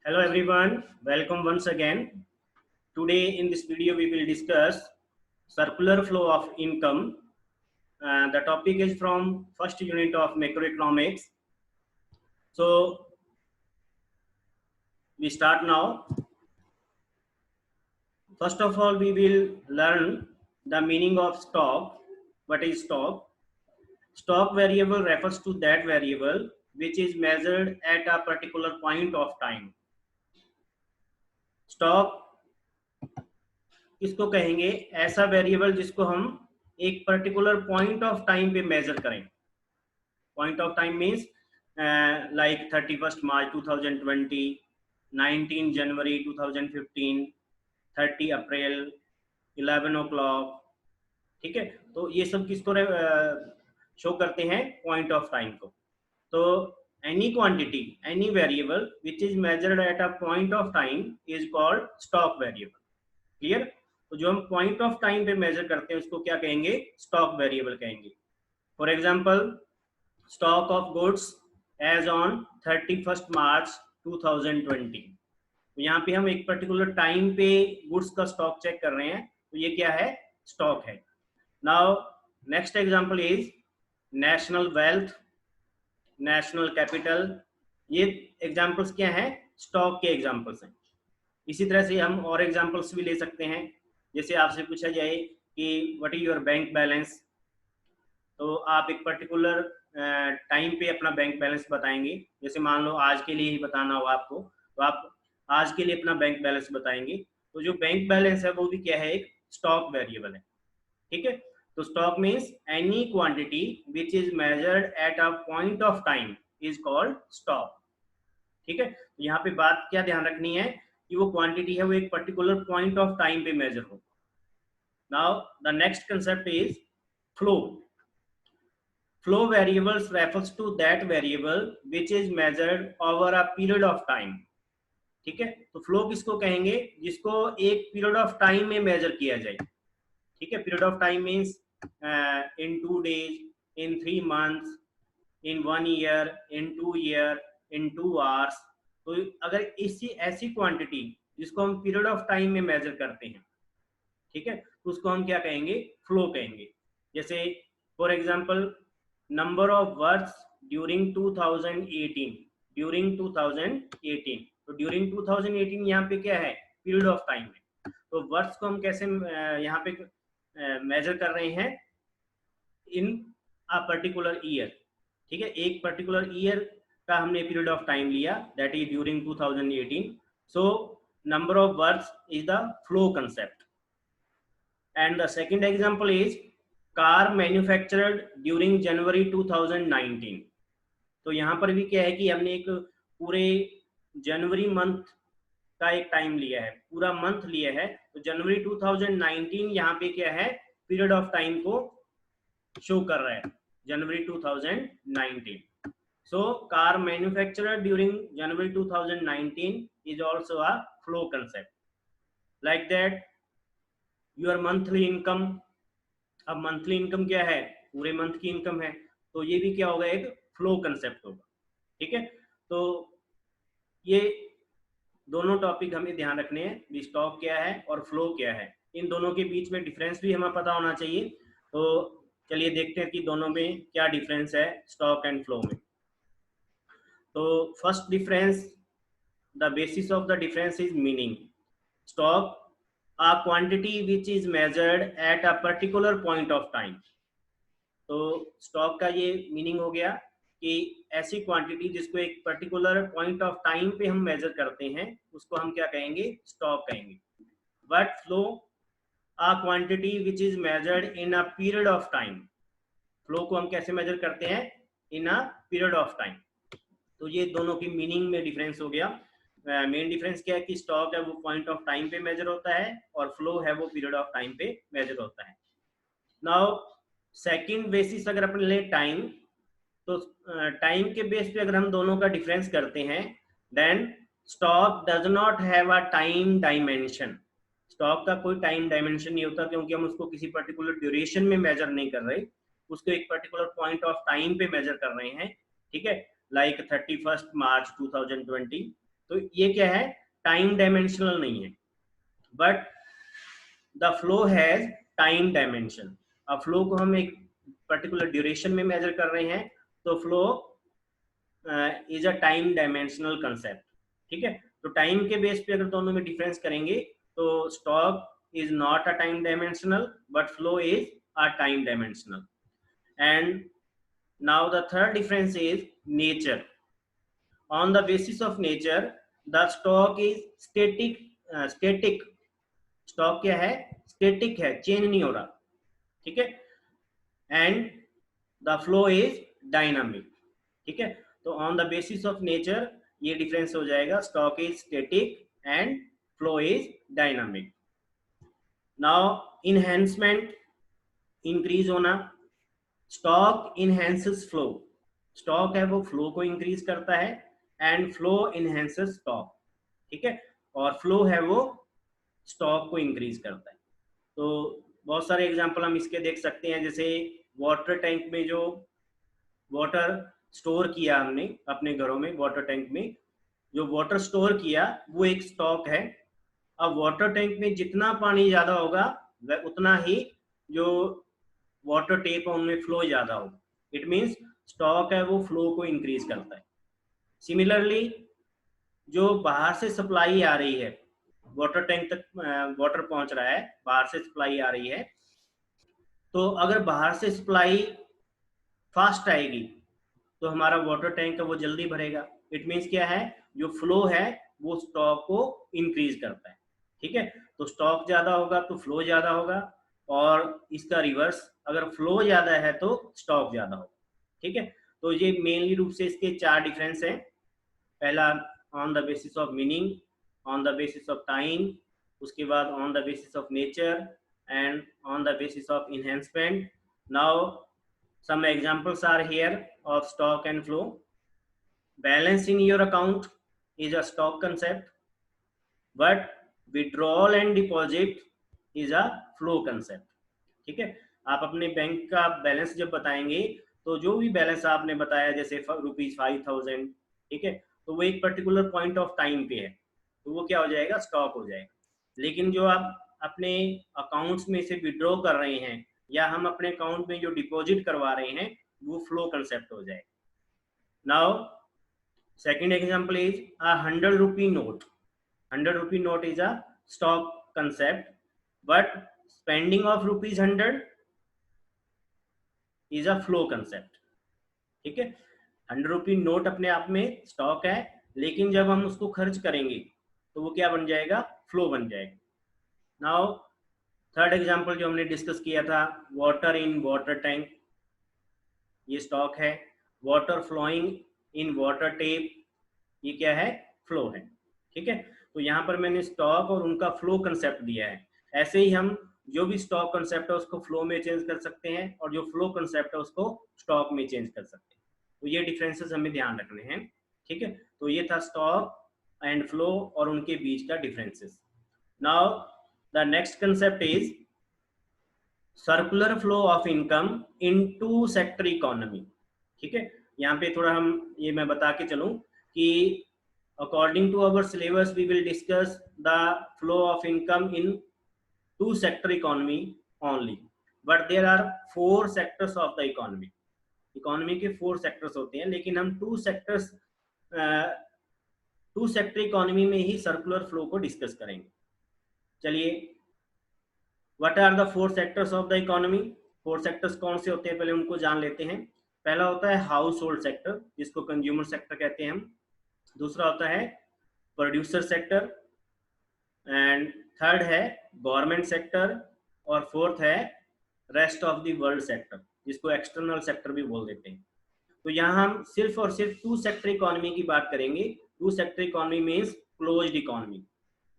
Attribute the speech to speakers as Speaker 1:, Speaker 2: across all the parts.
Speaker 1: Hello everyone, welcome once again. Today in this video we will discuss circular flow of income. The topic is from first unit of macroeconomics. So we start now. First of all, we will learn the meaning of stock. What is stock? Stock variable refers to that variable which is measured at a particular point of time. Stock किसको कहेंगे? ऐसा variable जिसको हम एक particular point of time पे major करें. Point of time means like 31 March 2020, 19 January 2015, 30 April, 11 o'clock. ठीक है, तो ये सब किसको शो करते हैं? पॉइंट ऑफ टाइम को. तो any quantity, any variable which is measured at a point of time is called stock variable. Clear? तो जो हम पॉइंट ऑफ टाइम पे मेजर करते हैं उसको क्या कहेंगे? स्टॉक वेरिएबल कहेंगे. For example, stock of goods as on 31 March 2020. तो यहाँ पे हम एक पर्टिकुलर टाइम पे गुड्स का स्टॉक चेक कर रहे हैं, तो ये क्या है? स्टॉक है. Now next example is national wealth, national capital. ये एग्जांपल्स क्या हैं? स्टॉक के एग्जांपल्स हैं. इसी तरह से हम और एग्जांपल्स भी ले सकते हैं. जैसे आपसे पूछा जाए कि what is your bank balance, तो आप एक पर्टिकुलर टाइम पे अपना बैंक बैलेंस बताएंगे. जैसे मान लो आज के लिए ही बताना हो आपको, तो आप आज के लिए अपना बैंक बैलेंस बताएंगे. तो जो बैंक बैलेंस है वो भी क्या है? एक स्टॉक वेरिएबल है. ठीक है, तो stock means any quantity which is measured at a point of time is called stock. ठीक है, तो यहाँ पे बात क्या ध्यान रखनी है कि वो क्वांटिटी है वो एक पर्टिकुलर पॉइंट ऑफ टाइम पे मेजर हो. Now the next concept is flow. Flow variables refers to that variable which is measured over a period of time. ठीक है, तो फ्लो किसको कहेंगे? जिसको एक पीरियड ऑफ टाइम में मेजर किया जाए. ठीक है, period of time means in 2 days, in 3 months, in 1 year, in 2 year, in 2 hours. तो अगर इसी ऐसी क्वांटिटी जिसको हम पीरियड ऑफ टाइम में मेजर करते हैं, ठीक है, तो उसको हम क्या कहेंगे? फ्लो कहेंगे. जैसे for example, number of words during 2018. During 2018, तो ड्यूरिंग 2018 यहाँ पे क्या है? पीरियड ऑफ टाइम है. तो वर्ड्स को हम कैसे यहाँ पे मेजर कर रहे हैं? In a particular year. ठीक है, एक पर्टिकुलर ईयर का हमने पीरियड ऑफ टाइम लिया, that is during 2018. So number of words is the flow concept. And the second example is car manufactured during January 2019. तो यहाँ पर भी क्या है कि हमने एक पूरे जनवरी मंथ का एक टाइम लिया है, पूरा मंथ लिया है. तो जनवरी 2019 यहाँ पे क्या है? पीरियड ऑफ टाइम को शो कर रहा है, जनवरी 2019. So car manufactured during January 2019 is also a flow concept. Like that, your monthly income. अब मंथली इनकम क्या है? पूरे मंथ की इनकम है, तो ये भी क्या होगा? एक फ्लो कंसेप्ट होगा. ठीक है, तो ये दोनों टॉपिक हमें ध्यान रखने हैं. स्टॉक क्या है और फ्लो क्या है, इन दोनों के बीच में डिफरेंस भी हमें पता होना चाहिए. तो चलिए देखते हैं कि दोनों में क्या डिफरेंस है, स्टॉक एंड फ्लो में. तो first difference, the basis of the difference is meaning. Stock, a quantity which is measured at a particular point of time. तो स्टॉक का ये मीनिंग हो गया कि ऐसी क्वांटिटी जिसको एक पर्टिकुलर पॉइंट ऑफ टाइम पे हम मेजर करते हैं उसको हम क्या कहेंगे? स्टॉक कहेंगे. But flow, a quantity which is measured in a period of time. Flow को हम कैसे मेजर करते हैं? In a period of time. तो ये दोनों की मीनिंग में डिफरेंस हो गया. मेन डिफरेंस क्या है कि स्टॉक है वो पॉइंट ऑफ टाइम पे मेजर होता है और फ्लो है वो पीरियड ऑफ टाइम पे मेजर होता है. नाउ सेकंड बेसिस अगर अपन ले टाइम, तो टाइम के बेस पे अगर हम दोनों का डिफरेंस करते हैं, then stock does not have a time dimension. Stock का कोई टाइम डायमेंशन नहीं होता, क्योंकि हम उसको किसी पर्टिकुलर ड्यूरेशन में मेजर नहीं कर रहे, उसको एक पर्टिकुलर पॉइंट ऑफ टाइम पे मेजर कर रहे हैं. ठीक है, लाइक 31 मार्च 2020. तो ये क्या है, टाइम डायमेंशनल नहीं है, but the flow has time dimension. अब फ्लो को हम एक पर्टिकुलर ड्यूरेशन में मेजर कर रहे हैं, तो flow is a time dimensional concept. ठीक है, तो टाइम के बेस पे अगर दोनों में डिफरेंस करेंगे तो stock is not a time dimensional but flow is a time dimensional. And now the third difference is nature. On the basis of nature the stock is static. Static stock क्या है, static है, change नहीं हो रहा। ठीक है, and the flow is dynamic. ठीक है, तो on the basis of nature ये डिफरेंस हो जाएगा, stock is static and flow is dynamic. Now enhancement, increase होना, स्टॉक इनहेंसेस फ्लो। स्टॉक है वो फ्लो को इंक्रीज करता है एंड फ्लो इनहेंसेस स्टॉक। ठीक है, और फ्लो है वो स्टॉक को इंक्रीज करता है। तो बहुत सारे एग्जांपल हम इसके देख सकते हैं, जैसे वाटर टैंक में जो वाटर स्टोर किया हमने अपने घरों में, वाटर टैंक में जो वाटर स्टोर किया वो एक स्टॉक है। अब वाटर टैंक में जितना पानी ज्यादा होगा वह उतना ही जो वाटर टेप है उनमें फ्लो ज्यादा होगा। इट मीन्स स्टॉक है वो फ्लो को इंक्रीज करता है। सिमिलरली जो बाहर से सप्लाई आ रही है, वाटर टैंक तक वाटर पहुंच रहा है, बाहर से सप्लाई आ रही है, तो अगर बाहर से सप्लाई फास्ट आएगी तो हमारा वाटर टैंक है वो जल्दी भरेगा। इट मीन्स क्या है, जो फ्लो है वो स्टॉक को इंक्रीज करता है। ठीक है, तो स्टॉक ज्यादा होगा तो फ्लो ज्यादा होगा, और इसका रिवर्स, अगर फ्लो ज्यादा है तो स्टॉक ज्यादा होगा। ठीक है, तो ये मेनली रूप से इसके चार डिफरेंस हैं। पहला on the basis of meaning, on the basis of time, उसके बाद on the basis of nature and on the basis of enhancement. Now some examples are here of stock and flow. Balance in your account is a stock concept, but withdrawal and deposit is a flow concept. ठीक है, आप अपने bank का balance जब बताएंगे तो जो भी बैलेंस आपने बताया, जैसे ₹5000, ठीक है, तो वो एक पर्टिकुलर पॉइंट ऑफ टाइम पे है, तो वो क्या हो जाएगा, स्टॉक हो जाएगा। लेकिन जो आप अपने अकाउंट्स में से विड्रॉ कर रहे हैं या हम अपने अकाउंट में जो डिपॉजिट करवा रहे हैं वो फ्लो कंसेप्ट हो जाएगा। Now second example is a 100 rupee note. 100 rupee note is a stock concept, but spending of ₹100 is a flow concept. ठीक है, 100 rupee नोट अपने आप में स्टॉक है, लेकिन जब हम उसको खर्च करेंगे तो वो क्या बन जाएगा, फ्लो बन जाएगा। नाउ थर्ड एग्जांपल जो हमने डिस्कस किया था, वाटर इन वाटर टैंक, ये स्टॉक है। Water flowing in water tap, ये क्या है, फ्लो है। ठीक है, तो यहाँ पर मैंने स्टॉक और उनका फ्लो कंसेप्ट दिया है। ऐसे ही हम जो भी स्टॉक कंसेप्ट है उसको फ्लो में चेंज कर सकते हैं, और जो फ्लो कंसेप्ट है उसको स्टॉक में चेंज कर सकते हैं। तो ये डिफरेंसेस हमें ध्यान रखने हैं। ठीक है, तो ये था स्टॉक एंड फ्लो और उनके बीच का differences. Now the next concept is circular flow of income in two sector economy. ठीक है, यहाँ पे थोड़ा हम ये मैं बता के चलूं कि according to our syllabus we will discuss the flow of income in two sector economy only, but there are 4 sectors of the economy. Economy के 4 सेक्टर्स होते हैं, लेकिन हम टू सेक्टर इकोनॉमी में ही सर्कुलर फ्लो को डिस्कस करेंगे। चलिए, what are the 4 sectors of the economy? 4 sectors कौन से होते हैं, पहले उनको जान लेते हैं। पहला होता है हाउस होल्ड सेक्टर, जिसको कंज्यूमर सेक्टर कहते हैं हम। दूसरा होता है प्रोड्यूसर सेक्टर, एंड थर्ड है गवर्नमेंट सेक्टर, और फोर्थ है rest of the world sector, जिसको एक्सटर्नल सेक्टर भी बोल देते हैं। तो यहाँ हम सिर्फ और सिर्फ टू सेक्टर इकोनॉमी की बात करेंगे। Two sector economy means closed economy,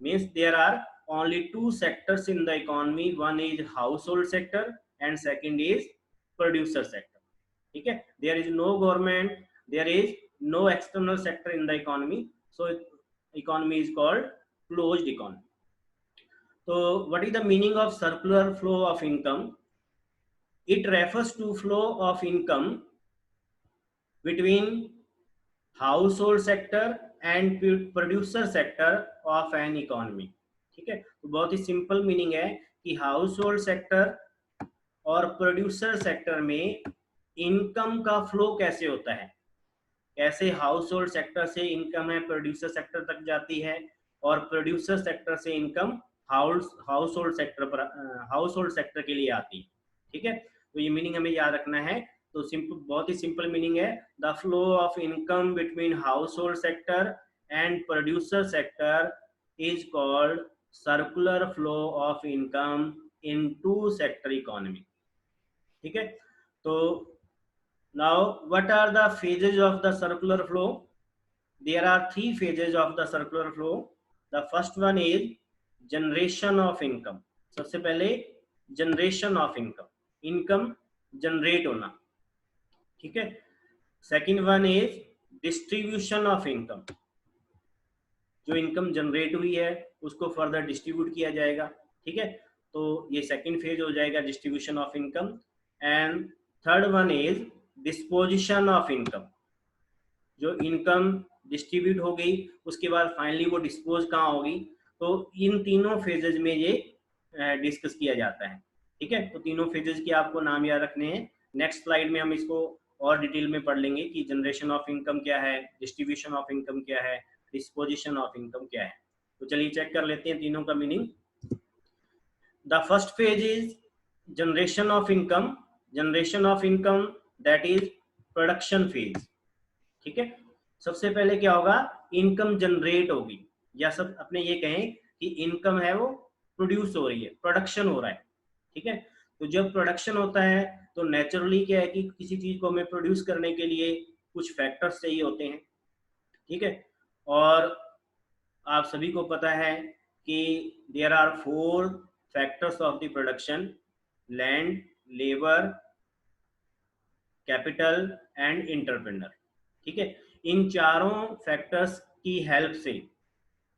Speaker 1: means there are only 2 sectors in the economy, one is household sector and second is producer sector. ठीक है, there is no government, there is no external sector in the economy, so economy is called closed economy. So what is the meaning of circular flow of income? It refers to flow of income between household sector and producer sector of an economy. ठीक है, तो बहुत ही simple meaning है कि house hold sector और producer sector में income का फ्लो कैसे होता है, कैसे हाउस होल्ड सेक्टर से इनकम है प्रोड्यूसर सेक्टर तक जाती है और प्रोड्यूसर सेक्टर से इनकम हाउस होल्ड सेक्टर पर हाउस होल्ड सेक्टर के लिए आती है। ठीक है, तो ये मीनिंग हमें याद रखना है। तो सिंपल, बहुत ही सिंपल मीनिंग है, the flow of income between household sector and producer sector is called circular flow of income in two sector economy. ठीक है, तो now what are the phases of the circular flow? There are three phases of the circular flow. The first one is generation of income. सबसे पहले generation of income, income generate होना। ठीक है, second one is distribution of income, जो income generate हुई है उसको further distribute किया जाएगा। ठीक है, तो ये सेकंड फेज हो जाएगा distribution of income. And third one is disposition of income, जो इनकम डिस्ट्रीब्यूट हो गई उसके बाद फाइनली वो डिस्पोज कहाँ होगी। तो इन तीनों फेजेज में ये डिस्कस किया जाता है। ठीक है, तो तीनों फेजेज के आपको नाम याद रखने हैं। नेक्स्ट स्लाइड में हम इसको और डिटेल में पढ़ लेंगे कि जनरेशन ऑफ इनकम क्या है, डिस्ट्रीब्यूशन ऑफ इनकम क्या है, डिस्पोजिशन ऑफ इनकम क्या है। तो चलिए चेक कर लेते हैं तीनों का meaning. The first phase is generation of income, generation of income that is production phase. ठीक है, सबसे पहले क्या होगा, इनकम जनरेट होगी, या सब अपने ये कहें कि इनकम है वो प्रोड्यूस हो रही है, प्रोडक्शन हो रहा है। ठीक है, तो जब प्रोडक्शन होता है तो नेचुरली क्या है कि किसी चीज को हमें प्रोड्यूस करने के लिए कुछ फैक्टर्स चाहिए होते हैं। ठीक है, और आप सभी को पता है कि there are 4 factors of the production, land, labour, capital and entrepreneur. ठीक है, इन चारों फैक्टर्स की हेल्प से,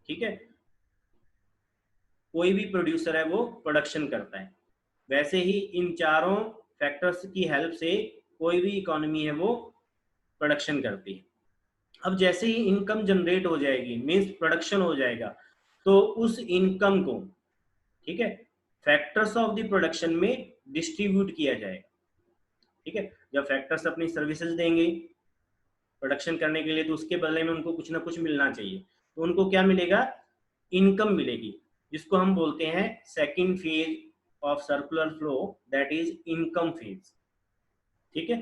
Speaker 1: ठीक है, कोई भी प्रोड्यूसर है वो प्रोडक्शन करता है। वैसे ही इन चारों फैक्टर्स की हेल्प से कोई भी इकोनॉमी है वो प्रोडक्शन करती है। अब जैसे ही इनकम जनरेट हो जाएगी, मींस प्रोडक्शन हो जाएगा, तो उस इनकम को, ठीक है, फैक्टर्स ऑफ द प्रोडक्शन में डिस्ट्रीब्यूट किया जाएगा। ठीक है, जब फैक्टर्स अपनी सर्विसेज देंगे प्रोडक्शन करने के लिए तो उसके बदले में उनको कुछ ना कुछ मिलना चाहिए, तो उनको क्या मिलेगा, इनकम मिलेगी, जिसको हम बोलते हैं second phase of circular flow, that is income phase. ठीक है,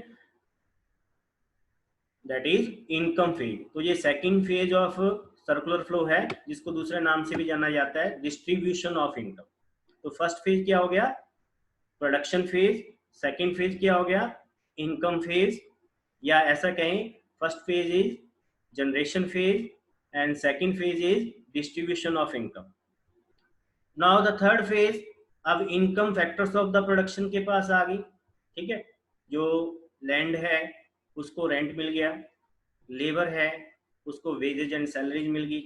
Speaker 1: दैट इज इनकम फेज। तो ये second phase of circular flow है, जिसको दूसरे नाम से भी जाना जाता है डिस्ट्रीब्यूशन ऑफ इनकम। तो फर्स्ट फेज क्या हो गया, प्रोडक्शन फेज, सेकंड फेज क्या हो गया, इनकम फेज, या ऐसा कहें first phase is generation phase and second phase is distribution of income. Now the third phase, अब income factors of the production के पास आ गई। ठीक है, जो लैंड है उसको रेंट मिल गया, लेबर है उसको वेजेज एंड सैलरीज मिल गई,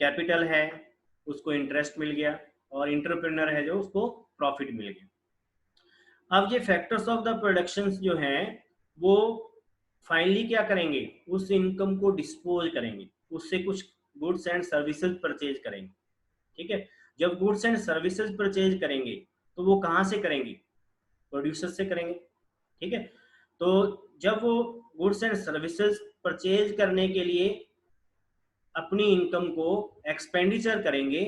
Speaker 1: कैपिटल है उसको इंटरेस्ट मिल गया, और इंटरप्रेन्योर है जो उसको प्रॉफिट मिल गया। अब ये फैक्टर्स ऑफ द प्रोडक्शन जो हैं वो फाइनली क्या करेंगे, उस इनकम को डिस्पोज करेंगे, उससे कुछ गुड्स एंड सर्विसेज परचेज करेंगे। ठीक है, जब गुड्स एंड सर्विसेज परचेज करेंगे तो वो कहाँ से करेंगे, प्रोड्यूसर से करेंगे। ठीक है, तो जब वो गुड्स एंड सर्विसेज परचेज करने के लिए अपनी इनकम को एक्सपेंडिचर करेंगे,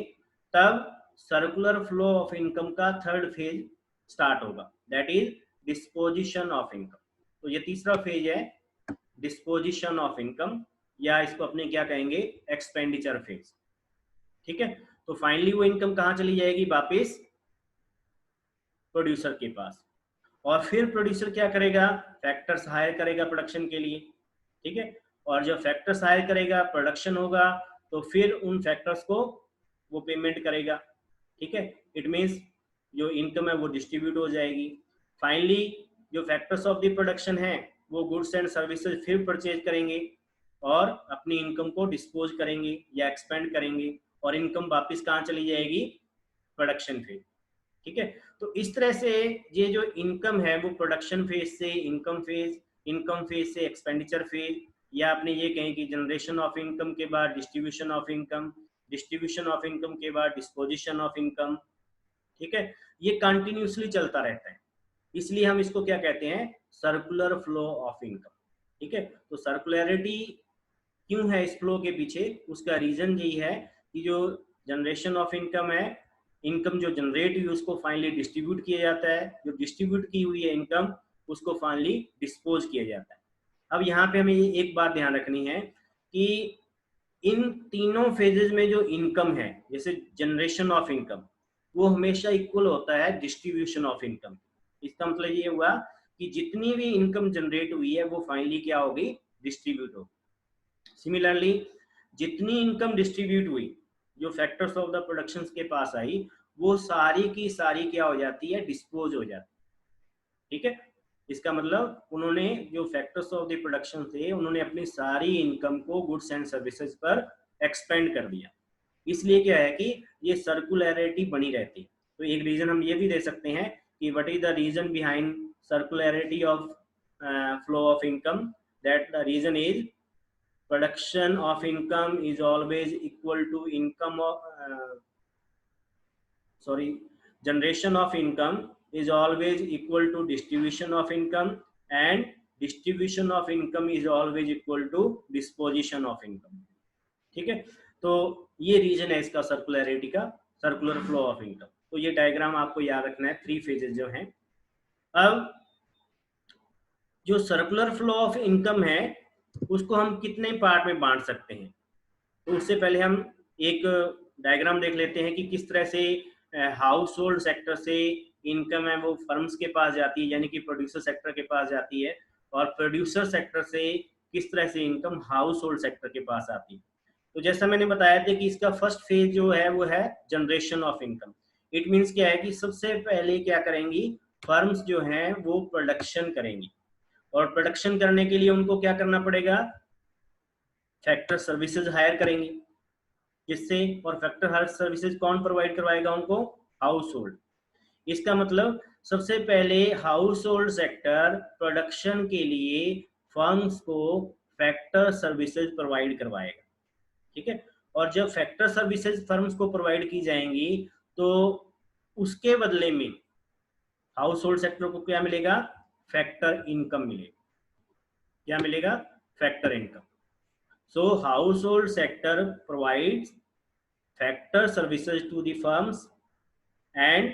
Speaker 1: तब सर्कुलर फ्लो ऑफ इनकम का थर्ड फेज स्टार्ट होगा, that is disposition of income. तो ये तीसरा फेज है डिस्पोजिशन ऑफ इनकम, या इसको अपने क्या कहेंगे, एक्सपेंडिचर फेज। ठीक है, तो फाइनली वो इनकम कहाँ चली जाएगी, वापस प्रोड्यूसर के पास, और फिर प्रोड्यूसर क्या करेगा, फैक्टर्स हायर करेगा प्रोडक्शन के लिए। ठीक है, और जब फैक्टर्स हायर करेगा, प्रोडक्शन होगा, तो फिर उन फैक्टर्स को वो पेमेंट करेगा। ठीक है, इट मीन्स जो इनकम है वो डिस्ट्रीब्यूट हो जाएगी। फाइनली जो फैक्टर्स ऑफ द प्रोडक्शन है वो गुड्स एंड सर्विसेज फिर परचेज करेंगे और अपनी इनकम को डिस्पोज करेंगे या एक्सपेंड करेंगे, और इनकम वापस कहाँ चली जाएगी, प्रोडक्शन फेज। ठीक है, तो इस तरह से ये जो इनकम है वो प्रोडक्शन फेज से इनकम फेज, इनकम फेज से एक्सपेंडिचर फेज, या आपने ये कहें कि जनरेशन ऑफ इनकम के बाद distribution of income, distribution of income के बाद डिस्पोजिशन ऑफ इनकम, ठीक है, ये कंटिन्यूसली चलता रहता है, इसलिए हम इसको क्या कहते हैं, सर्कुलर फ्लो ऑफ इनकम, ठीक है। तो सर्कुलरिटी क्यों है इस फ्लो के पीछे, उसका रीजन यही है कि जो जनरेशन ऑफ इनकम है, इनकम जो जनरेट हुई उसको फाइनली डिस्ट्रीब्यूट किया जाता है, जो डिस्ट्रीब्यूट की हुई है इनकम उसको फाइनली डिस्पोज किया जाता है। अब यहाँ पे हमें एक बात ध्यान रखनी है कि इन तीनों फेजेस में जो इनकम है, जैसे जनरेशन ऑफ इनकम, वो हमेशा इक्वल होता है डिस्ट्रीब्यूशन ऑफ इनकम। इसका मतलब ये हुआ कि जितनी भी इनकम जनरेट हुई है वो फाइनली क्या होगी, डिस्ट्रीब्यूट होगी। सिमिलरली जितनी इनकम डिस्ट्रीब्यूट हुई, जो फैक्टर्स ऑफ द प्रोडक्शन के पास आई, वो सारी की सारी क्या हो जाती है, डिस्पोज हो जाती है, ठीक है। इसका मतलब उन्होंने जो फैक्टर्स ऑफ द प्रोडक्शन थे, उन्होंने अपनी सारी इनकम को गुड्स एंड सर्विसेज पर एक्सपेंड कर दिया, इसलिए क्या है कि ये सर्कुलरिटी बनी रहती है। तो एक रीजन हम ये भी दे सकते हैं कि what is the reason behind circularity of flow of income, that the reason is production of income is always equal to income of generation of income is always equal to distribution of income, and distribution of income is always equal to disposition of income, ठीक है। तो ये reason है इसका सर्कुलरिटी का, circular flow of income. तो ये diagram आपको याद रखना है, 3 फेजेस जो हैं। अब जो सर्कुलर फ्लो ऑफ इनकम है उसको हम कितने पार्ट में बांट सकते हैं, तो उससे पहले हम एक डायग्राम देख लेते हैं कि किस तरह से हाउस होल्ड सेक्टर से इनकम है वो फर्म्स के पास जाती है, यानी कि प्रोड्यूसर सेक्टर के पास जाती है, और प्रोड्यूसर सेक्टर से किस तरह से इनकम हाउस होल्ड सेक्टर के पास आती है। तो जैसा मैंने बताया था कि इसका फर्स्ट फेज जो है वो है generation of income. It means क्या है कि सबसे पहले क्या करेंगी, फर्म्स जो हैं वो प्रोडक्शन करेंगी, और प्रोडक्शन करने के लिए उनको क्या करना पड़ेगा, फैक्टर सर्विसेज हायर करेंगी, जिससे, और फैक्टर हर सर्विसेज कौन प्रोवाइड करवाएगा उनको, हाउस होल्ड। इसका मतलब सबसे पहले हाउस होल्ड सेक्टर प्रोडक्शन के लिए फर्म्स को फैक्टर सर्विसेज प्रोवाइड करवाएगा, ठीक है। और जब फैक्टर सर्विसेज फर्म्स को प्रोवाइड की जाएंगी तो उसके बदले में हाउस होल्ड सेक्टर को क्या मिलेगा, फैक्टर इनकम मिलेगा। क्या मिलेगा, factor income. So household sector provides factor services to the firms, and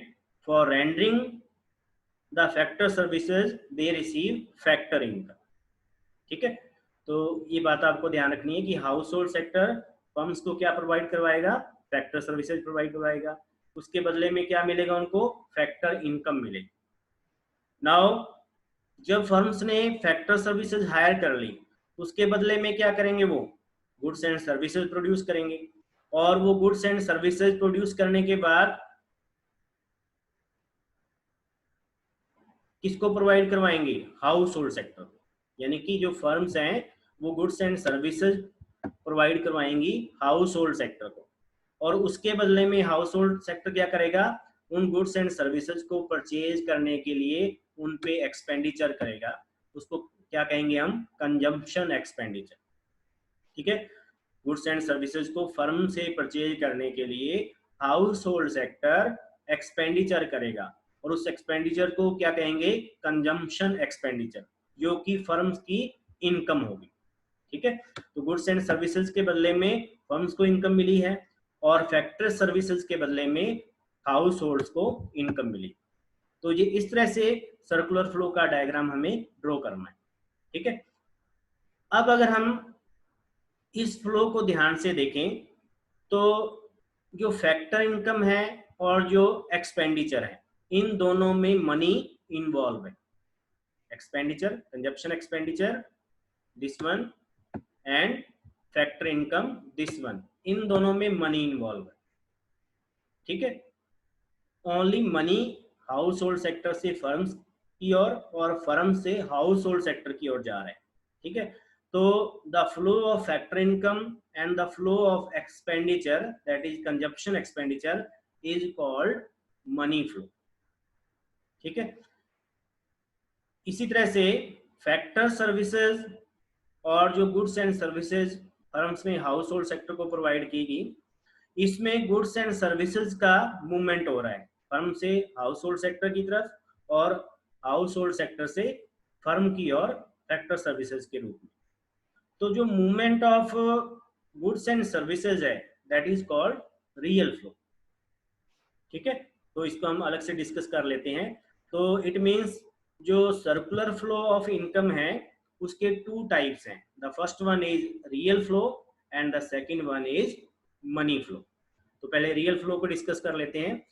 Speaker 1: for rendering the factor services they receive factor income, ठीक है। तो ये बात आपको ध्यान रखनी है कि हाउस होल्ड सेक्टर फर्म्स को क्या प्रोवाइड करवाएगा, फैक्टर सर्विसेज प्रोवाइड करवाएगा, उसके बदले में क्या मिलेगा उनको, फैक्टर इनकम मिलेगी। नाउ जब फर्म्स ने फैक्टर सर्विसेज हायर कर ली, उसके बदले में क्या करेंगे, वो गुड्स एंड सर्विसेज प्रोड्यूस करेंगे, और वो गुड्स एंड सर्विसेज प्रोड्यूस करने के बाद किसको प्रोवाइड करवाएंगे, हाउस होल्ड सेक्टर। यानी कि जो फर्म्स हैं वो गुड्स एंड सर्विसेज प्रोवाइड करवाएंगी हाउस होल्ड सेक्टर को, और उसके बदले में हाउस होल्ड सेक्टर क्या करेगा, उन गुड्स एंड सर्विसेज को परचेज करने के लिए उन पे एक्सपेंडिचर करेगा। उसको क्या कहेंगे हम, कंजम्पशन एक्सपेंडिचर, ठीक है। गुड्स एंड सर्विसेज को फर्म से परचेज करने के लिए हाउस होल्ड सेक्टर एक्सपेंडिचर करेगा, और उस एक्सपेंडिचर को क्या कहेंगे, कंजम्पशन एक्सपेंडिचर, जो कि फर्म्स की इनकम होगी, ठीक है। तो गुड्स एंड सर्विसेज के बदले में फर्म्स को इनकम मिली है, और फैक्टर सर्विसेज के बदले में हाउस होल्ड्स को इनकम मिली। तो ये इस तरह से सर्कुलर फ्लो का डायग्राम हमें ड्रॉ करना है, ठीक है। अब अगर हम इस फ्लो को ध्यान से देखें तो जो फैक्टर इनकम है और जो एक्सपेंडिचर है, इन दोनों में मनी इन्वॉल्व है। Expenditure, consumption expenditure this one, and factor income this one, इन दोनों में मनी इन्वॉल्व है, ठीक है। Only money household sector से फर्म्स की ओर और फर्म से हाउस होल्ड सेक्टर की ओर जा रहे हैं, ठीक है। तो the flow of factor income and the flow of expenditure, that is consumption expenditure, is called money flow, ठीक है। इसी तरह से फैक्टर सर्विसेज और जो गुड्स एंड सर्विसेज फर्म्स में हाउस होल्ड सेक्टर को प्रोवाइड की गई, इसमें गुड्स एंड सर्विसेज का मूवमेंट हो रहा है फर्म से हाउस होल्ड सेक्टर की तरफ और हाउस होल्ड सेक्टर से फर्म की और फैक्टर सर्विसेज के रूप में। तो जो movement of goods and services है that is called real flow. ठीक है, तो इसको हम अलग से डिस्कस कर लेते हैं। तो इट मींस जो सर्कुलर फ्लो ऑफ इनकम है उसके टू टाइप्स हैं। The first one is real flow and the second one is money flow. तो पहले रियल फ्लो को डिस्कस कर लेते हैं।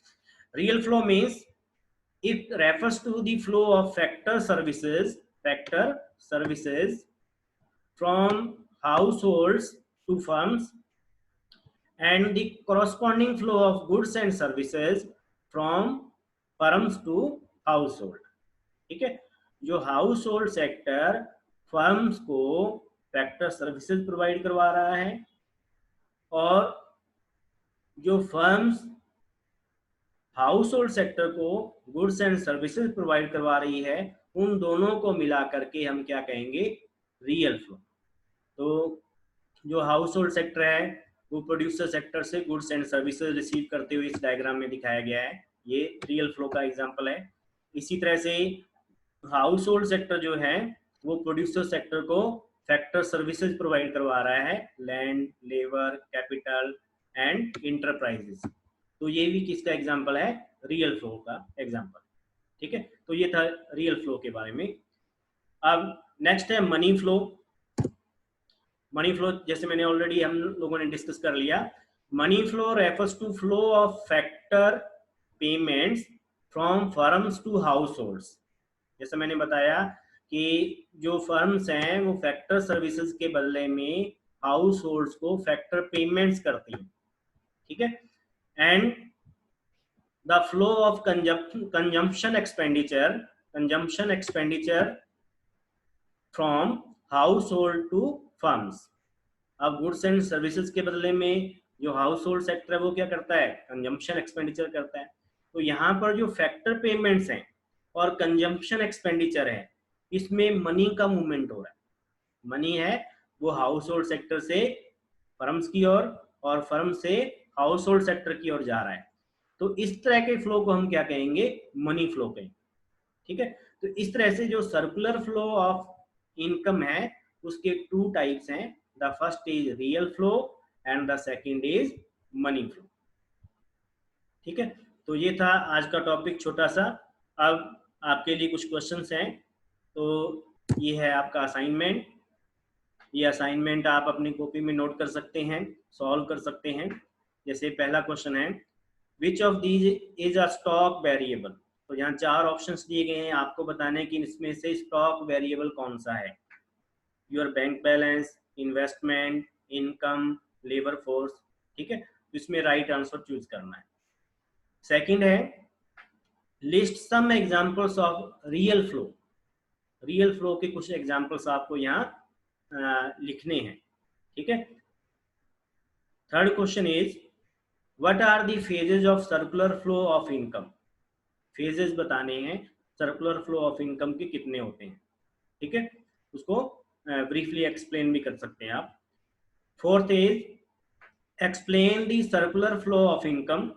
Speaker 1: Real flow means it refers to the flow of factor services from households to firms and the corresponding flow of goods and services from firms to household। ठीक है, जो house hold sector firms को factor services provide करवा रहा है और जो firms house hold sector को गुड्स एंड सर्विसेज प्रोवाइड करवा रही है, उन दोनों को मिला करके हम क्या कहेंगे, रियल फ्लो। तो जो हाउस होल्ड सेक्टर है वो प्रोड्यूसर सेक्टर से गुड्स एंड सर्विसेज रिसीव करते हुए इस डायग्राम में दिखाया गया है, ये रियल फ्लो का एग्जांपल है। इसी तरह से हाउस होल्ड सेक्टर जो है वो प्रोड्यूसर सेक्टर को फैक्टर सर्विसेज प्रोवाइड करवा रहा है, land, labour, capital and enterprises. तो ये भी किसका एग्जांपल है, रियल फ्लो का एग्जांपल। ठीक है, तो ये था रियल फ्लो के बारे में। अब नेक्स्ट है मनी फ्लो। मनी फ्लो जैसे मैंने ऑलरेडी हम लोगों ने डिस्कस कर लिया। Money flow refers to flow of factor payments from firms to households. जैसे मैंने बताया कि जो फर्म्स हैं वो फैक्टर सर्विसेज के बदले में हाउस होल्ड्स को फैक्टर पेमेंट्स करती हैं। ठीक है, and the flow of consumption expenditure from household to firms। अब गुड्स एंड सर्विसेज के बदले में जो हाउस होल्ड सेक्टर है वो क्या करता है, कंजम्पशन एक्सपेंडिचर करता है। तो यहाँ पर जो फैक्टर पेमेंट्स हैं और कंजम्पशन एक्सपेंडिचर है, इसमें मनी का मूवमेंट हो रहा है। मनी है वो हाउस होल्ड सेक्टर से फर्म्स की ओर और फर्म से हाउस होल्ड सेक्टर की ओर जा रहा है। तो इस तरह के फ्लो को हम क्या कहेंगे, मनी फ्लो कहेंगे। ठीक है, तो इस तरह से जो सर्कुलर फ्लो ऑफ इनकम है उसके टू टाइप्स हैं। The first is real flow and the second is money flow. ठीक है, तो ये था आज का टॉपिक छोटा सा। अब आपके लिए कुछ क्वेश्चंस हैं, तो ये है आपका असाइनमेंट। ये असाइनमेंट आप अपनी कॉपी में नोट कर सकते हैं, सॉल्व कर सकते हैं। जैसे पहला क्वेश्चन है, which of these is a stock variable. तो यहाँ चार ऑप्शंस दिए गए हैं, आपको बताने कि इसमें से स्टॉक वेरिएबल कौन सा है। Your bank balance, investment, income, labour force. ठीक है, तो इसमें राइट आंसर चूज करना है। सेकंड है, list some examples of real flow. Real flow के कुछ एग्जांपल्स आपको यहाँ लिखने हैं। ठीक है। Third question is, what are the phases of circular flow of income. Phases बताने हैं सर्कुलर फ्लो ऑफ इनकम के कितने होते हैं। ठीक है, उसको ब्रीफली एक्सप्लेन भी कर सकते हैं आप। Fourth is, explain the circular flow of income,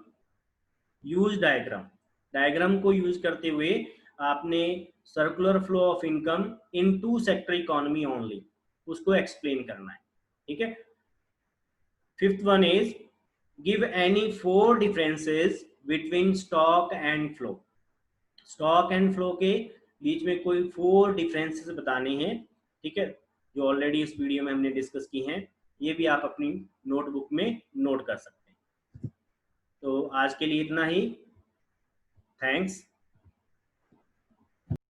Speaker 1: use diagram. Diagram को यूज करते हुए आपने circular flow of income in two sector economy only उसको एक्सप्लेन करना है। ठीक है। Fifth one is, give any 4 differences between stock and flow. Stock and flow के बीच में कोई 4 डिफरेंसेस बताने हैं। ठीक है, जो ऑलरेडी इस वीडियो में हमने डिस्कस की हैं, ये भी आप अपनी नोटबुक में नोट कर सकते हैं। तो आज के लिए इतना ही। थैंक्स।